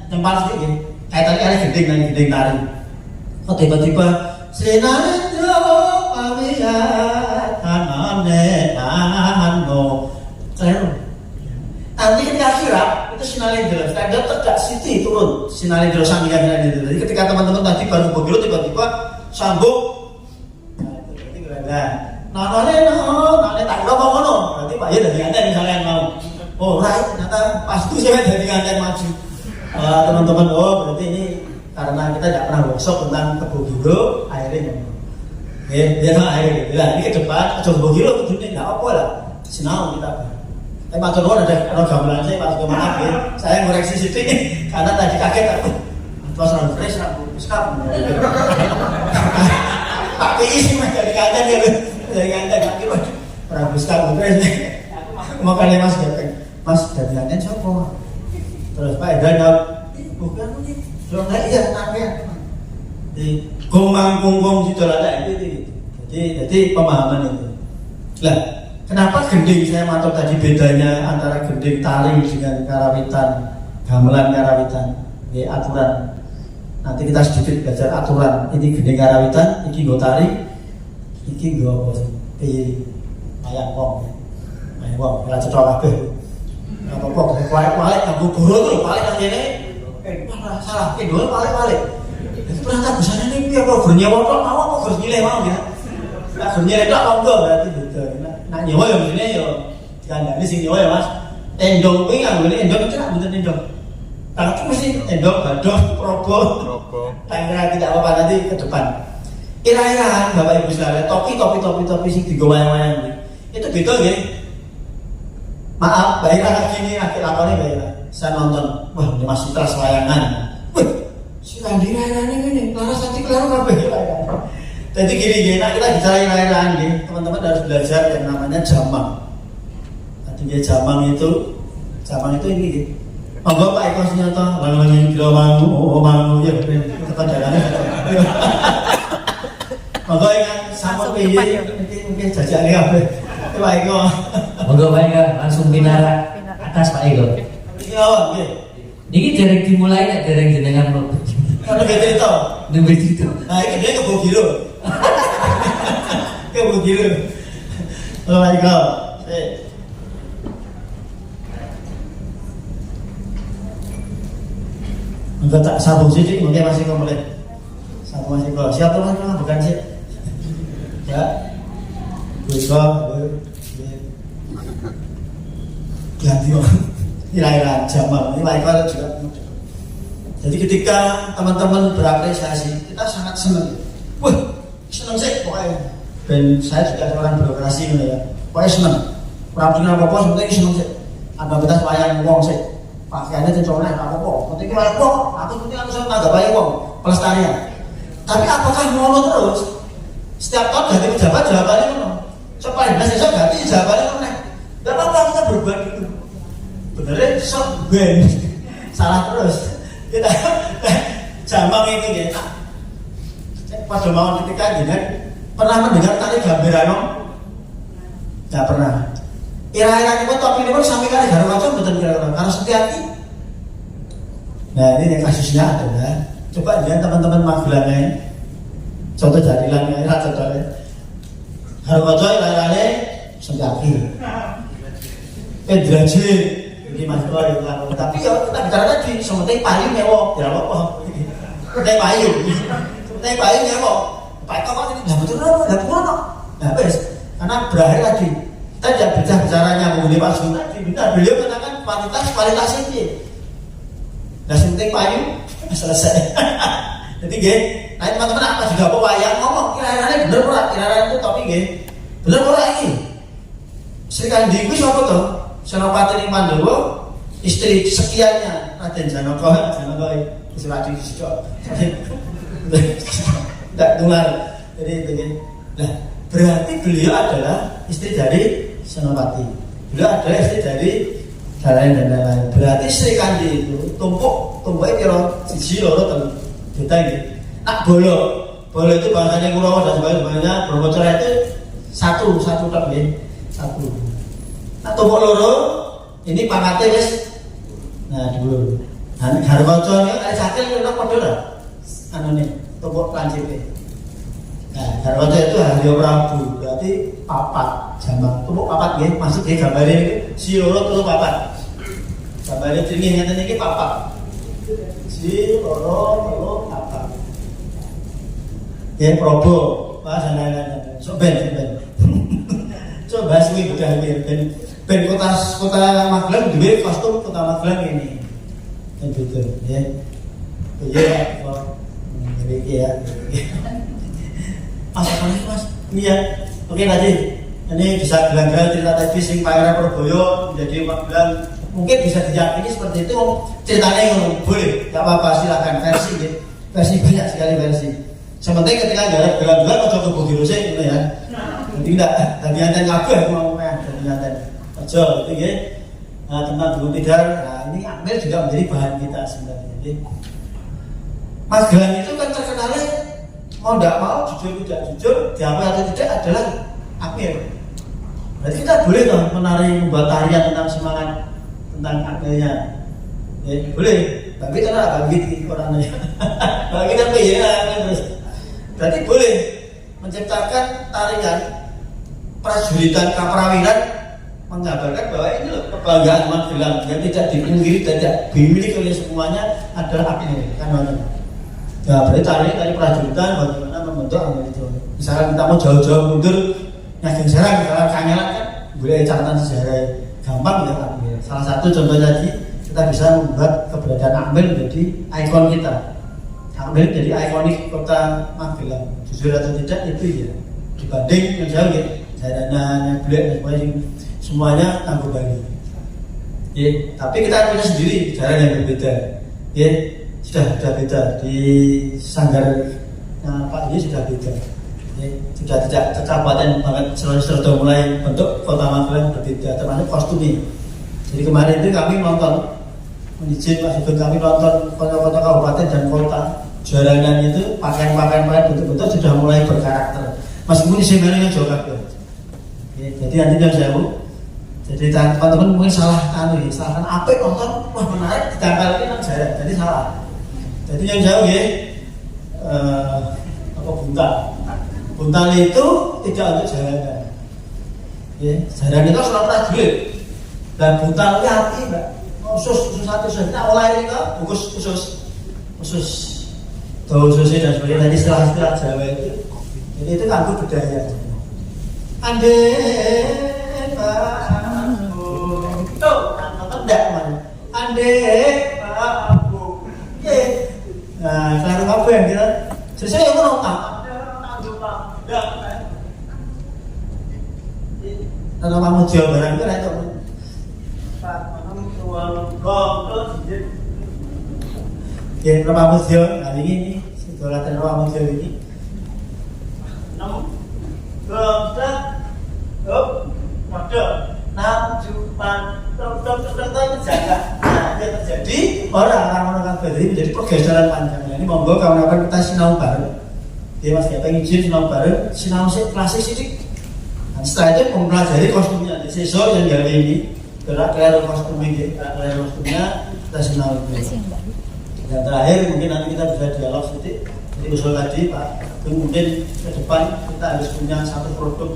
nyempal sedikit. Kayak tadi ada gending tari. Kok tiba-tiba Sinalendra pamiyat anane nano. Keren. Nanti ketika akhirat itu Sinalendra, ada terdak Siti turun Sinalendra sanggihan itu. Jadi ketika teman-teman tadi baru begitu tiba-tiba sambung. Nah, nane tak udah mau ngono. Berarti Pak ya dari Anda misalnya yang mau. Oh, right, ternyata pas itu saya dari Anda maju. Teman-teman, oh berarti ini karena kita tidak pernah workshop tentang Kebo Giro, akhirnya dia sama akhirnya gitu. Nah, ini ke depan, Kebo Giro itu dunia nggak apa lah. Sinau kita. Tapi Pak Jono ada gamelan saya, Pak Jono maaf ya. Saya ngoreksi sedikit karena tadi kaget aku. Terus orang fresh, aku skap. Tapi isi mah dari kandang ya, dari kandang nanti orang skap fresh. Mau kali Mas Gepeng, Mas dari kandang siapa? Terus Pak Edan jawab, bukan ini, sudah nggak iya namanya. Di gomang situ ada itu. Jadi pemahaman itu. Lah, kenapa gending saya matok tadi bedanya antara gending tari dengan karawitan, gamelan karawitan, aturan. Nanti kita sedikit belajar aturan. Ini gending karawitan, ini nggo tari, ini nggo mayang wong, ora cocok kabeh. Apa-apa, balik nganggo guru tuh, balik nang kene. Salah, dua balik. Itu ternyata busane niku ya kok gurnyewa tok mau apa gurnile mau ya. Nah, gurnile tok apa enggak berarti beda. Nah, nyewa ya ngene ya. Dikandani sing nyewa ya Mas. Endong kuwi nganggone endong itu mboten endong. Tapi mesti endong, badong, progo. Tangga tidak apa-apa nanti ke depan. Ira-iraan Bapak Ibu sekalian, topi sing digo wayang-wayang itu beda nggih. Maaf, Mbak Ira gini akhir lakonnya Mbak Ira. Saya nonton, wah ini masih teras wayangan. Wih, si Randi Ira-Iraan ini, laras nanti kelar kabeh. Jadi gini, nah kita bicara Ira-Iraan gini, teman-teman harus belajar yang namanya jamang. Nanti jamang itu ini gini. Monggo Pak Eko Senyoto, lang-lang kilo mangu, ya tekan jalannya. Monggo yang sampun piye, mungkin jajake kabeh. Pak Eko. Monggo Pak Eko langsung pinara atas Pak Eko. Iki awak nggih. Niki dereng dimulai nek dereng jenengan mau. Ono cerita. Nembe cerita. Nah, iki dia Kebo Giro. Kebo Giro. Pak Eko. Enggak tak sambung sedikit, mungkin masih kau boleh. Sambung masih kau. Siapa teman-teman? Bukan sih. Ya. Bisa. Ganti orang. Ira-iraan Jamal. Ini Pak Eko juga. Jadi ketika teman-teman berapresiasi, kita sangat senang. Wah, senang sih pokoknya. Dan saya juga seorang birokrasi ya. Pokoknya senang. Perhatian apa-apa sebenarnya senang sih. Ada kita wayang wong sih. Pakaiannya cencolnya apa-apa. Ketika wayang wong, aku penting aku senang agak wayang wong pelestarian. Tapi apakah ngono terus? Setiap tahun ganti pejabat jawabannya ngono. Sepaling besok ganti jawabannya ngono. Gak apa-apa kita berubah gitu. Benernya sok ben salah terus. Kita jamang itu ya. Pada mau ketika jenengan pernah mendengar tali Gambirano? Tidak pernah. Ira-ira ini pun topi ini pun sampai kali garu macam betul kira-kira karena setiati. Nah ini yang kasusnya adalah coba lihat teman-teman Magelangnya. Contoh jadilannya, contohnya. Garu macam ira-ira setiati. Pedraji ini Mas Boy itu. Tapi ya kita bicara tadi sementing payung nyewa, ya apa? Sementing payung. Sementing payung nyewa. Pak Eko kok ini enggak betul apa? Nah, wes. Karena berakhir lagi. Kita tidak bicaranya mengenai Pak Sun tadi. Beliau katakan kualitas ini. Nah penting payu selesai. Jadi nggih, nah teman-teman apa juga apa wayang ngomong kira-kira bener ora? Kira-kira itu tapi nggih. Bener ora iki? Sri Kandi kuwi sapa to? Senopati Mandawa, istri sekiannya Raden Janaka, wis lagi sicok. Tidak dengar. Jadi begini. Nah, berarti beliau adalah istri dari Senopati. Beliau adalah istri dari dan lain-lain. Berarti Sri Kandi itu tumpuknya kira siji loro telu. Kita ini. Nak bolo itu bahasanya Kurawa dan sebagainya. Brahmacara itu satu tak ya, satu. Nah tumpuk loro ini pangkatnya wis. Nah dulu. Nah Garwaca ini ada sakit itu padha ora? Anu nih tumpuk lancipe. Nah Garwaca itu Haryo Prabu berarti papat jamak. Tumpuk papat nggih, masuk nggih gambare niku si loro telu papat. Gambare dringin ngeten iki papat. Si loro telu papat. Ya Probo, bahasa so ben. Coba suwi udah ben kota Magelang duwe kostum kota Magelang ini. Dan betul ya. Iya, jadi ya. Mas. Ini ya. Oke tadi. Ini bisa gelang-gelang cerita tadi sing Pangeran Prabowo menjadi Magelang. Mungkin bisa diyakini seperti itu ceritanya boleh, enggak apa-apa silakan versi ya. Versi banyak sekali versi. Sementing ketika garap gelang-gelang ojo kebuh dirusik gitu ya. Jadi tidak tadi anten kabeh mau meh dadi anten. Ojo itu ya. Nah, tentang Gunung Tidar. Nah, ini Ambil juga menjadi bahan kita sebenarnya. Jadi Magelang itu kan terkenalnya mau tidak mau jujur tidak jujur, diapa atau tidak adalah Ambil. Berarti kita boleh dong membuat tarian tentang semangat tentang Ambilnya. Ya, boleh. Tapi kenapa bagi orangnya? Bagi apa ya? Terus berarti boleh menciptakan tarian prajuritan kaperawiran menggambarkan bahwa ini loh kebanggaan Magelang yang tidak dipungkiri, tidak dimiliki oleh semuanya adalah Ambil kan mana? Ya berarti tari prajuritan bagaimana membentuk Ambil itu. Misalkan kita mau jauh-jauh mundur Nyageng Serang, misalkan Kangelan kan boleh catatan sejarah gampang ya Ambil. Salah satu contoh tadi kita bisa membuat keberadaan Ambil menjadi ikon kita. Ambil jadi ikonik kota Magelang. Jujur atau tidak itu ya dibanding yang jauh ya jalanannya Blek dan semuanya tangguh Bali. Ya, tapi kita punya sendiri jalan yang berbeda. Ya, sudah beda di Sanggar Pak ini sudah beda. Ya, sudah tidak kabupaten banget sudah mulai bentuk kota Magelang berbeda termasuk kostumnya. Jadi kemarin itu kami nonton izin Pak Sugeng kami nonton kota-kota kabupaten dan kota jalanan itu pakaian betul-betul sudah mulai berkarakter. Meskipun isi menunya juga ya. Jadi nanti yang jauh. Jadi teman-teman mungkin salah salahkan apa nonton wah menarik ditangkal ini kan jalan. Jadi salah. Jadi yang jauh ya buntal itu tidak untuk jalanan. Ya, jalan itu selalu prajurit. Dan buntal itu hati mbak. Khusus satu saja. Nah mulai ini khusus Dosusi dan sebagainya tadi istilah-istilah Jawa itu. Jadi itu lagu budaya. Ande Pak tuh, nonton enggak man? Ande Pak nah, selalu apa yang kita sesuai yang menonton. Kalau kamu Jawa barang itu itu Pak, kamu tuang gong ya, Rawa Musyo hari ini sekolahkan Rawa Musyo ini 6 model 6 jupan terus jaga. Nah, yang terjadi orang kabeh menjadi pergeseran panjang. Ini monggo kawan-kawan kita sinau bareng. Dia Mas Gata izin sinau bareng, sinau klasik sithik. Nah, setelah itu mempelajari kostumnya. Sesuk yang gawe ini gerak-gerak kostumnya kita sinau itu. Dan terakhir mungkin nanti kita bisa dialog sedikit. Jadi usul tadi Pak, mungkin ke depan kita harus punya satu produk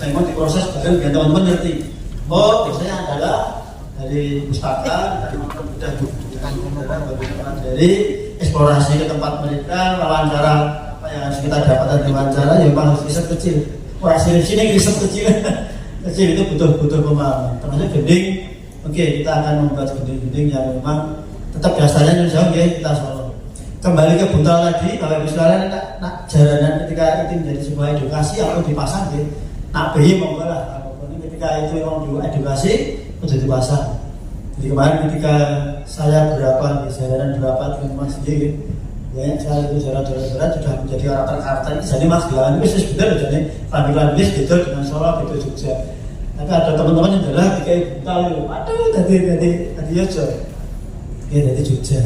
yang mau diproses bahkan biar teman-teman ngerti. Oh, biasanya adalah dari pustaka dan sudah bagaimana dari eksplorasi ke tempat mereka, wawancara apa yang harus kita dapatkan di wawancara, ya memang harus riset kecil. Wah, sini riset kecil, kecil itu butuh pemahaman. Termasuk gending, oke kita akan membuat gending-gending yang memang tetap dasarnya Nyun Sewu ya kita Solo. Kembali ke Buntal tadi, Bapak Ibu sekalian, nak jaranan ketika itu menjadi sebuah edukasi atau dipasang ya, nak bayi monggo lah. Ketika itu memang edukasi sudah dipasang. Jadi kemarin ketika saya berapa jaranan berapa dengan Mas J, banyak saya itu jaranan sudah menjadi karakter jadi Mas Gilang itu sebenarnya jadi tampilan bis gitu dengan Solo gitu Jogja. Tapi ada teman-teman yang jelas di kayak Buntal itu, aduh tadi Jogja, ya dari Jogja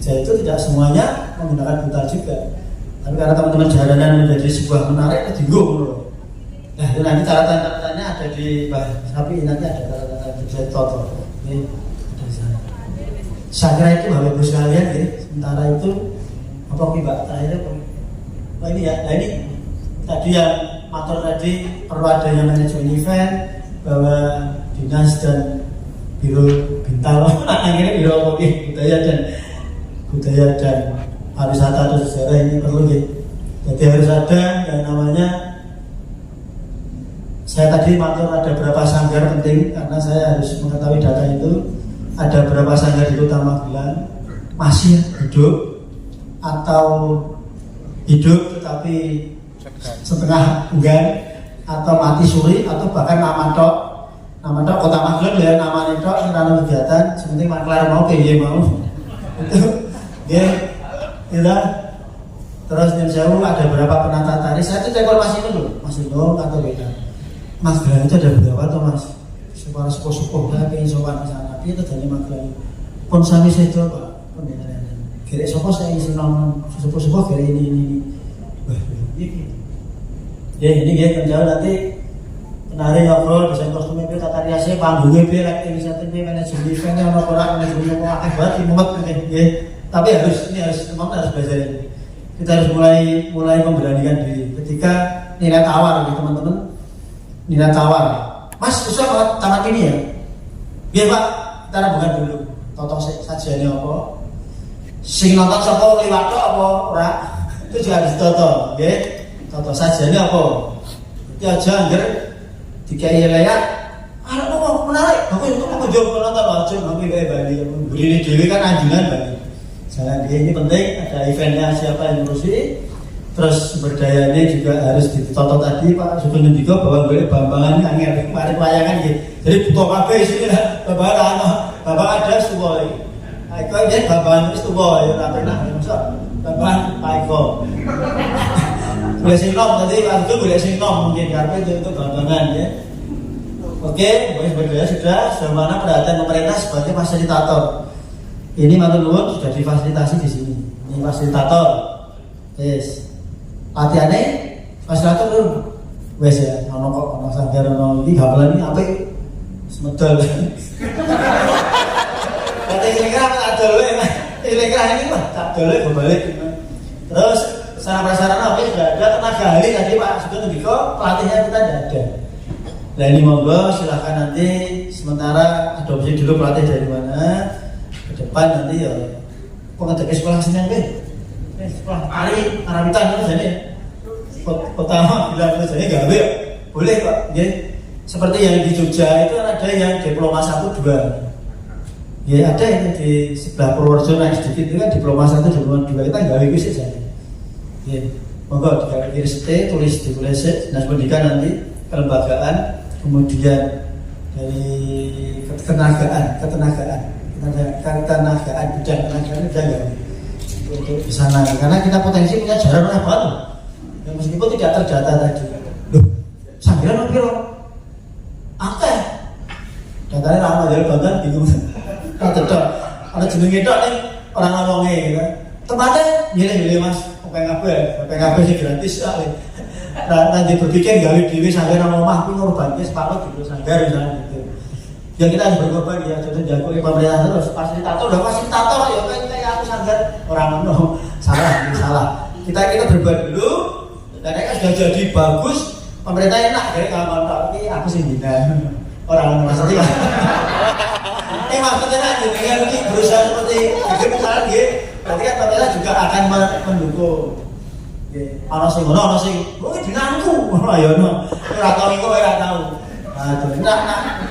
itu tidak semuanya menggunakan Buntal juga. Tapi karena teman-teman jaranan menjadi sebuah menarik, bingung loh. Nah itu nanti catatan-catatannya ada di Sapi, nanti ada catatan Jogja Toto. Ini ada di sana. Saya kira itu Bapak Ibu sekalian ya. Sementara itu apa Mbak terakhir apa? Oh ini ya, nah ini tadi yang motor tadi perlu adanya manajemen event bahwa dinas dan biro Bintalo akhirnya biro budaya dan pariwisata atau sejarah ini perlu ya. Jadi harus ada yang namanya, saya tadi matur ada berapa sanggar penting karena saya harus mengetahui data itu. Ada berapa sanggar di Kota Magelang masih hidup atau hidup tetapi setengah enggan atau mati suri atau bahkan nama tok Kota Magelang ya nama tok karena kegiatan sepenting maklar mau kayak mau itu dia tidak. Terus Nyun Sewu ada berapa penata tari, saya itu cekol masih dulu atau beda Mas Gelang itu ada berapa tuh Mas para sepuh-sepuh ya pengen sopan di sana itu jadi Magelang pun sami sedo Pak pendekatan kira sopo saya isi nama sepuh-sepuh kira ini wah ini ya kan jauh nanti penari ngobrol desain kostum itu tata riasnya panggungnya itu like inisiatifnya manajemen eventnya orang manajemen mau akibat mumet ya tapi ini harus belajar ini. Kita harus mulai memberanikan diri ketika nilai tawar gitu teman-teman, nilai tawar Mas susah banget tamat ini ya biar Pak kita bukan dulu tonton sajiannya apa sing nonton siapa liwat apa ora itu juga harus ditonton ya tonton sajiannya apa itu aja anggar dikai layak anak mau menarik aku itu mau jawab nonton aja nggak kayak Bali beli dewi kan anjungan Bali jalan dia ini penting ada eventnya siapa yang ngurusi. Terus sumber dayanya juga harus ditonton tadi Pak Sugeng Ndika bahwa gue bambangan angel kemarin wayangan gitu. Jadi butuh kabeh sini lah. Bapak ada semua. Aku aja bambangan itu semua ya ora pernah maksud. Bambangan Pak Eko. Boleh sing nom tadi Pak itu boleh sing nom mungkin karena itu bambangan ya. Oke, sumber daya sudah mana perhatian pemerintah sebagai fasilitator. Ini matur nuwun sudah difasilitasi di sini. Ini fasilitator. Yes. Latihannya fasilitator dulu wes ya ono sanggar ono iki gamelan iki apik semedal kate kira tak dole kira ini mah tak dole balik terus sarana-sarana apa sudah ada tenaga ahli tadi Pak Sugeng Ndika pelatihnya kita tidak ada. Nah ini monggo silakan nanti sementara adopsi dulu pelatih dari mana ke depan nanti ya pengedek sekolah seni sekolah tari Arabitan itu jadi pertama bilang jadi gawe boleh Pak ya. Seperti yang di Jogja itu ada yang diploma 1-2 ya ada yang di sebelah Purworejo naik sedikit itu kan diploma 1 diploma 2 kita gawe itu saja ya monggo dikali ST tulis Dinas Pendidikan nanti kelembagaan kemudian dari ketenagaan bidang tenagaan itu gawe untuk di sana karena kita potensi punya jalan apa tuh yang meskipun tidak terdata tadi loh sanggiran apa apa datanya lama jadi banget bingung tak tetap ada jenenge tok nih orang ngomongnya gitu tempatnya milih Mas PKB sih gratis sekali nanti berpikir gawe dewi sanggar nama omah aku ngorbanke separuh gitu sanggar misalnya gitu ya kita harus berkorban ya jadi jago pemerintah terus fasilitator ya kayak aku sanggar orang salah kita berbuat dulu dan mereka sudah jadi bagus pemerintah enak dari kawan tapi aku sih tidak orang maksudnya maksudnya nanti dengan ini berusaha seperti itu misalnya gitu berarti kan pemerintah juga akan mendukung ono sing oh dinanku ya ora tau iku ora tau nah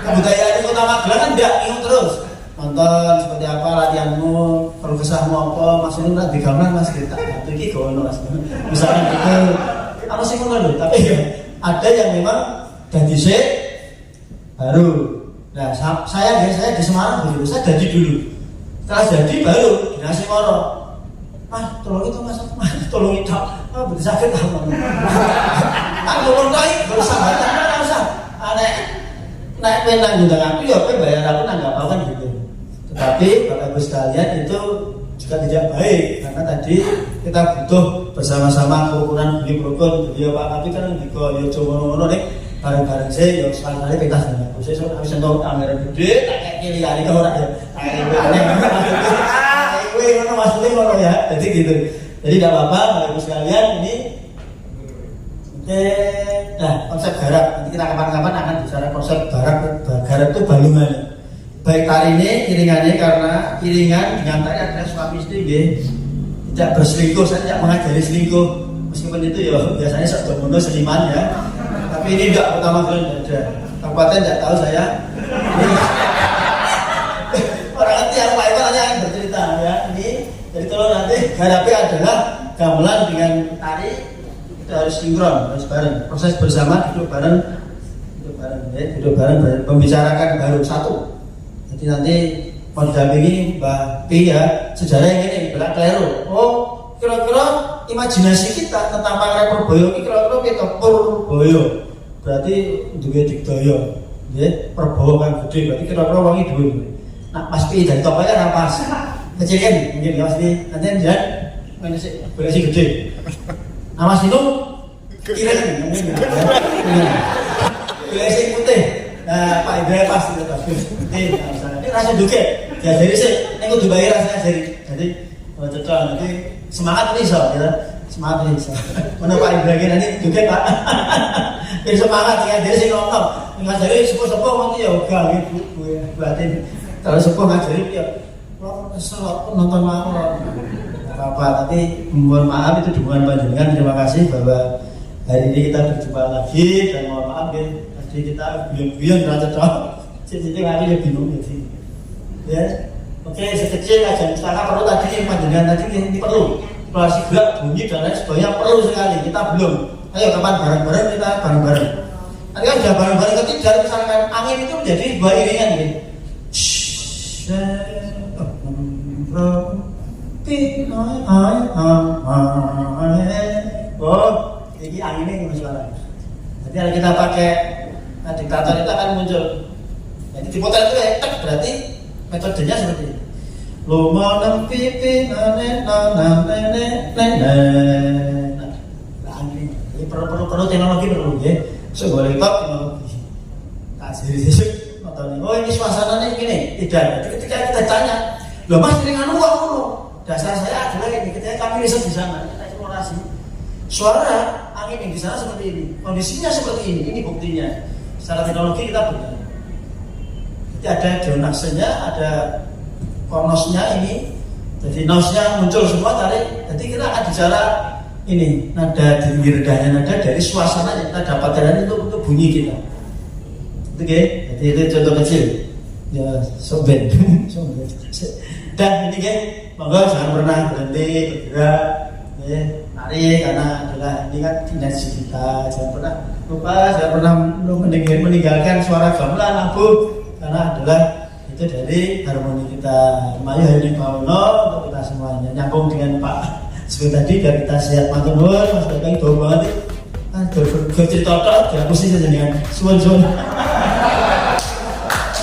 kebudayaan Kota Magelang kan ndak ingat terus nonton seperti apa latihanmu, kalau kesahmu apa, Mas ini nak digambar Mas kita, itu iki gono Mas. Misalnya gitu, apa sih ngono, tapi ya ada yang memang jadi baru. Nah, saya di Semarang begitu, saya jadi dulu. Setelah jadi baru dinasi moro. Mas, tolong itu Mas, tolong itu. Betul sakit apa? Aku tolong berusaha baca, nggak usah. Aneh, naik penang juga aku ya, bayar aku nggak apa kan gitu. Tetapi Bapak Ibu sekalian itu juga tidak baik karena tadi kita butuh bersama-sama kerukunan beli rukun. Ya Pak, tapi kan di yo coba nih bareng-bareng saya, yo sekali-kali pentas dengan aku. Saya harus sentuh anggaran gede, tak kayak kiri kali kau orang ya, kayak maksudnya ngono ya. Jadi gitu. Jadi tidak apa-apa, Bapak Ibu sekalian ini. Nah konsep garap. Nanti kita kapan-kapan akan bicara konsep garap. Garap itu balungan. Baik tari ini iringannya karena iringan dengan tari adalah suami istri, tidak berselingkuh. Saya tidak mengajari selingkuh. Meskipun itu ya biasanya sok domono seniman ya. Tapi ini enggak, pertama kali tidak ada. Kabupaten tidak tahu saya. Ini orang nanti yang lain hanya akan bercerita ya. Ini jadi kalau nanti garapnya adalah gamelan dengan tari kita harus sinkron, harus bareng. Proses bersama, duduk bareng, membicarakan baru satu. Jadi nanti mau didampingi Mbak Pi ya, sejarah yang ini belak keliru. Oh, kira-kira imajinasi kita tentang Pangeran Purboyo ini kira-kira kita Purboyo. Berarti duwe digdaya. Nggih, Prabowo kan gede, berarti kira-kira wangi duwe. Nah, Mas Pi dari topnya kan pas. Kecil kan mungkin ya Mas Pi. Nanti dia berisi gede. Nah, Mas itu kira-kira mungkin ya. Berisi putih. Nah, Pak Ibrahim pasti tetap putih. Ini rasa duke. Diajari sih, ini kudu bayar rasanya jadi. Jadi cocok nanti semangat nih so, ya. Semangat nih so. Mana Pak Ibrahim nanti duke Pak. Jadi semangat ya, dia sih ngomong ngajari sepuh-sepuh nanti ya udah gitu gue batin. Kalau sepuh ngajari ya kesel nonton mau apa tapi mohon maaf itu dukungan panjenengan. Terima kasih bahwa hari ini kita berjumpa lagi dan mohon maaf ya tadi kita bion rasa cocok. Jadi hari ini bingung jadi ya oke sekecil aja misalnya perlu tadi panjenengan tadi ini perlu eksplorasi gerak bunyi dan lain sebagainya perlu sekali kita belum. Ayo kapan bareng-bareng kita bareng-bareng. Nanti kan sudah bareng-bareng ketiga misalkan angin itu menjadi dua iringan gitu. Oh, ini anginnya gimana suara. Jadi kalau kita pakai diktator itu akan muncul. Jadi diputar itu ya, berarti metodenya seperti ini. Lo mau nempipi nane perlu teknologi perlu ya. Boleh top teknologi. Kasih sisuk nonton. Oh ini suasananya gini. Tidak. Jadi ketika kita tanya, loh Mas dengan uang dulu. Dasar saya adalah ini. Ketika kami riset di sana, kita eksplorasi. Suara angin yang di sana seperti ini. Kondisinya seperti ini. Ini buktinya. Secara teknologi kita benar. Jadi ada donasenya, ada konosnya ini. Jadi nosnya muncul semua tarik. Jadi kita akan bicara ini nada tinggi rendahnya nada dari suasana yang kita dapatkan itu untuk bunyi kita. Oke, jadi itu contoh kecil. Ya, soben. Dan ini kan, monggo jangan pernah berhenti bergerak, ya, tarik karena adalah ini kan dinasti kita. Jangan pernah lupa, jangan pernah meninggalkan suara gamelan lagu karena adalah itu dari harmoni kita. Mayu hari ini Pauno untuk kita semuanya nyambung dengan Pak seperti tadi biar kita sehat matur nuwun Mas Bapak itu banget. Cerita tok ya mesti saja dengan suwun-suwun.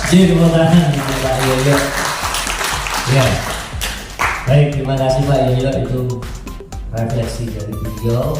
Jadi terima kasih Pak Yoyo. Ya. Baik, terima kasih Pak Yoyo itu refleksi dari beliau.